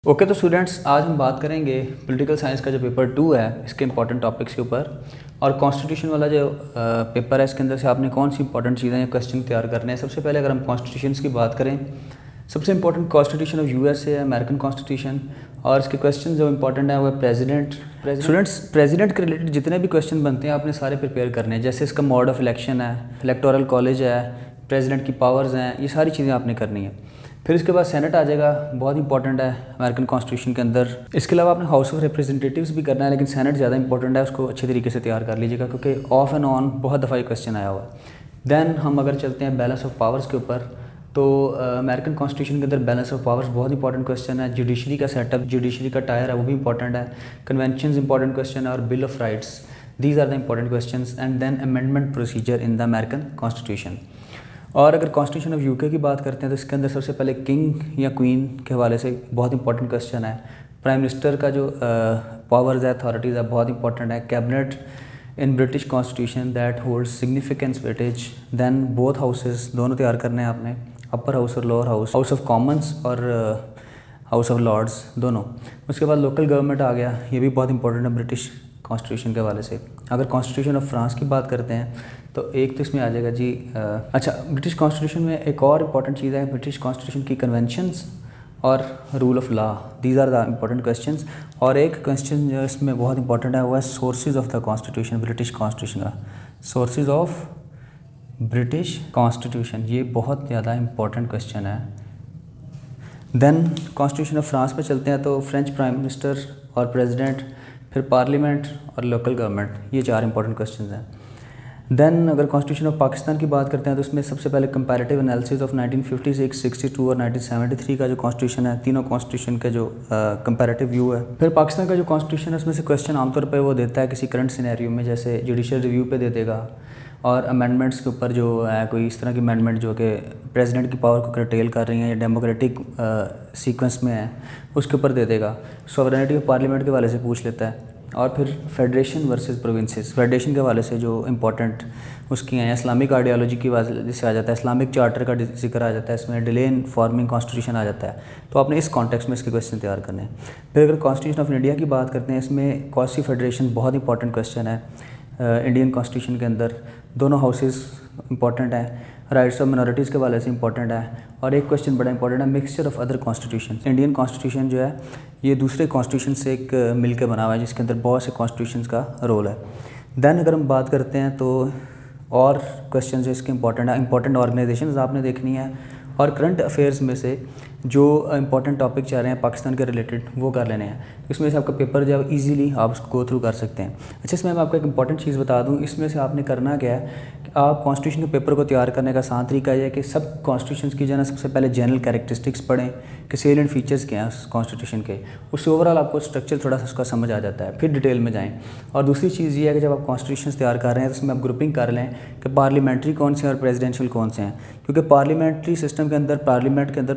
Okay तो students, आज हम बात करेंगे पॉलिटिकल साइंस का जो पेपर 2 है इसके इंपॉर्टेंट टॉपिक्स के ऊपर। और कॉन्स्टिट्यूशन वाला जो पेपर है इसके अंदर से आपने कौन सी इंपॉर्टेंट चीज़ें या क्वेश्चन तैयार करने हैं। सबसे पहले अगर हम कॉन्स्टिट्यूशन की बात करें, सबसे इंपॉर्टेंट कॉन्स्टिट्यूशन ऑफ यूएसए है, अमेरिकन कॉन्स्टिट्यूशन। और इसके क्वेश्चन जो इंपॉर्टेंट है वो है प्रेसिडेंट। स्टूडेंट्स, प्रेसिडेंट के रिलेटेड जितने भी क्वेश्चन बनते हैं आपने सारे प्रिपेयर करने हैं। जैसे इसका मोड ऑफ इलेक्शन है, इलेक्टोरल कॉलेज है, प्रेसिडेंट की पावर्स हैं, ये सारी चीज़ें आपने करनी है। फिर इसके बाद सेनेट आ जाएगा, बहुत इंपॉर्टेंट है अमेरिकन कॉन्स्टिट्यूशन के अंदर। इसके अलावा आपने हाउस ऑफ रिप्रेजेंटेटिव्स भी करना है, लेकिन सेनेट ज़्यादा इंपॉर्टेंट है, उसको अच्छे तरीके से तैयार कर लीजिएगा क्योंकि ऑफ एंड ऑन बहुत दफ़ा ये क्वेश्चन आया हुआ है। देन हम अगर चलते हैं बैलेंस ऑफ पावर्स के ऊपर, तो अमेरिकन कॉन्स्टिट्यूशन के अंदर बैलेंस ऑफ पावर्स बहुत इंपॉर्टेंट क्वेश्चन है। जुडिशरी का सेटअप, जुडिशरी का टायर है, वो भी इंपॉर्टेंट है। कन्वेंशन इंपॉर्टेंट क्वेश्चन है और bill of rights, these are the important question. And then amendment procedure in the American constitution. और अगर कॉन्स्टिट्यूशन ऑफ यूके की बात करते हैं तो इसके अंदर सबसे पहले किंग या क्वीन के हवाले से बहुत इंपॉर्टेंट क्वेश्चन है। प्राइम मिनिस्टर का जो पावर्स है, अथॉरिटीज़ है, बहुत इंपॉर्टेंट है। Cabinet in British constitution that hold significance weightage. Then both houses दोनों तैयार करने हैं आपने, अपर हाउस और lower house, house of commons और हाउस ऑफ लॉर्ड्स दोनों। उसके बाद लोकल गवर्नमेंट आ गया, ये भी बहुत इंपॉर्टेंट है ब्रिटिश कॉन्स्टिट्यूशन के हवाले से। अगर कॉन्स्टिट्यूशन ऑफ फ्रांस की बात करते हैं तो एक तो इसमें आ जाएगा जी अच्छा, ब्रिटिश कॉन्स्टिट्यूशन में एक और इम्पॉर्टेंट चीज़ है ब्रिटिश कॉन्स्टिट्यूशन की कन्वेंशंस और rule of law, these are the important questions. और एक क्वेश्चन जो इसमें बहुत इंपॉर्टेंट है वो है sources of the constitution, British constitution का सोर्सेज ऑफ ब्रिटिश कॉन्स्टिट्यूशन, ये बहुत ज़्यादा इंपॉर्टेंट क्वेश्चन है। देन कॉन्स्टिट्यूशन ऑफ फ्रांस पे चलते हैं तो फ्रेंच प्राइम मिनिस्टर और प्रेसिडेंट, फिर पार्लियामेंट और लोकल गवर्नमेंट, ये चार इंपॉर्टेंट क्वेश्चन हैं। देन अगर कॉन्स्टिट्यूशन ऑफ पाकिस्तान की बात करते हैं तो उसमें सबसे पहले कंपैरेटिव एनालिसिस ऑफ 1956, 62 और 1973 का जो कॉन्स्टिट्यूशन है, तीनों कॉन्स्टिट्यूशन का जो कंपैरेटिव व्यू है। फिर पाकिस्तान का जो कॉन्स्टिट्यूशन है उसमें से क्वेश्चन आमतौर पर वो देता है किसी करंट सिनेरियो में, जैसे जुडिशियल रिव्यू पे दे देगा, और अमेंडमेंट्स के ऊपर जो है कोई इस तरह की अमेंडमेंट जो कि प्रेसिडेंट की पावर को करटेल कर रही हैं या डेमोक्रेटिक सीक्वेंस में है, उसके ऊपर दे देगा। सॉवरेनिटी ऑफ पार्लियामेंट के हवाले से पूछ लेता है। और फिर फेडरेशन वर्सेस प्रोविंसेस, फेडरेशन के हवाले से जो इंपॉर्टेंट उसकी हैं, इस्लामिक आइडियोलॉजी की वजह से आ जाता है, इस्लामिक चार्टर का जिक्र आ जाता है, इसमें डिले इन फॉर्मिंग कॉन्स्टिट्यूशन आ जाता है। तो आपने इस कॉन्टेक्स्ट में इसके क्वेश्चन तैयार करने हैं। फिर अगर कॉन्स्टिट्यूशन ऑफ इंडिया की बात करते हैं, इसमें क्वासी फेडरेशन बहुत इंपॉर्टेंट क्वेश्चन है इंडियन कॉन्स्टिट्यूशन के अंदर। दोनों हाउसेस इंपॉर्टेंट है, राइट्स ऑफ मिनॉरिटीज़ के हवाले से इंपॉर्टेंट है। और एक क्वेश्चन बड़ा इंपॉर्टेंट है, mixture of other constitution. Indian constitution जो है ये दूसरे कॉन्स्टिट्यूशन से एक मिल के बना हुआ है, जिसके अंदर बहुत से कॉन्स्टिट्यूशन का रोल है। देन अगर हम बात करते हैं तो और क्वेश्चन जो इसके इंपॉर्टेंट है, इंपॉर्टेंट ऑर्गेनाइजेशंस आपने देखनी है, और करंट अफेयर्स में से जो इंपॉर्टेंट टॉपिक चाह रहे हैं पाकिस्तान के रिलेटेड वो कर लेने हैं। इसमें से आपका पेपर जो है ईजिली आप उसको गो थ्रू कर सकते हैं। अच्छा, इसमें मैं आपको एक इंपॉर्टेंट चीज़ बता दूं, इसमें से आपने करना क्या है कि आप कॉन्स्टिट्यूशन के पेपर को तैयार करने का आसान तरीका यह है कि सब कॉन्स्टिट्यूशन की जो है ना सबसे पहले जनरल कैरेक्टरिस्टिक्स पढ़ें कि सेलिएंट फीचर्स क्या हैं उस कॉन्स्टिट्यूशन के, उससे ओवरऑल आपको स्ट्रक्चर थोड़ा सा उसका समझ आ जाता है, फिर डिटेल में जाएँ। और दूसरी चीज़ ये है कि जब आप कॉन्स्टिट्यूशन तैयार कर रहे हैं तो उसमें आप ग्रुपिंग कर लें कि पार्लियामेंट्री कौन से हैं और प्रेसिडेंशियल कौन से हैं, क्योंकि पार्लियामेंट्री सिस्टम के अंदर, पार्लियामेंट के अंदर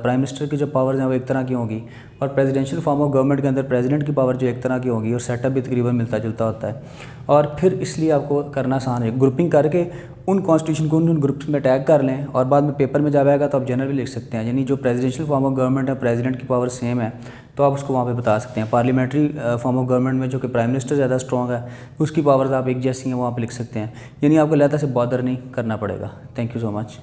प्राइम मिनिस्टर की जो पावर्स हैं वो एक तरह की होंगी, और प्रेसिडेंशियल फॉर्म ऑफ गवर्नमेंट के अंदर प्रेसिडेंट की पावर जो एक तरह की होगी, और सेटअप भी तकरीबन मिलता जुलता होता है। और फिर इसलिए आपको करना आसान है, ग्रुपिंग करके उन कॉन्स्टिट्यूशन को उन ग्रुप्स में टैग कर लें, और बाद में पेपर में जब आएगा तो आप जनरल भी लिख सकते हैं, यानी जो प्रेसिडेंशियल फॉर्म ऑफ गवर्नमेंट है, प्रेसिडेंट की पावर सेम है तो आप उसको वहाँ पे बता सकते हैं। पार्लियामेंट्री फॉर्म ऑफ गवर्नमेंट में जो कि प्राइम मिनिस्टर ज़्यादा स्ट्रॉन्ग है, उसकी पावर्स आप एक जैसी हैं वहाँ पर लिख सकते हैं, यानी आपको लहदा से बॉदर नहीं करना पड़ेगा। Thank you so much.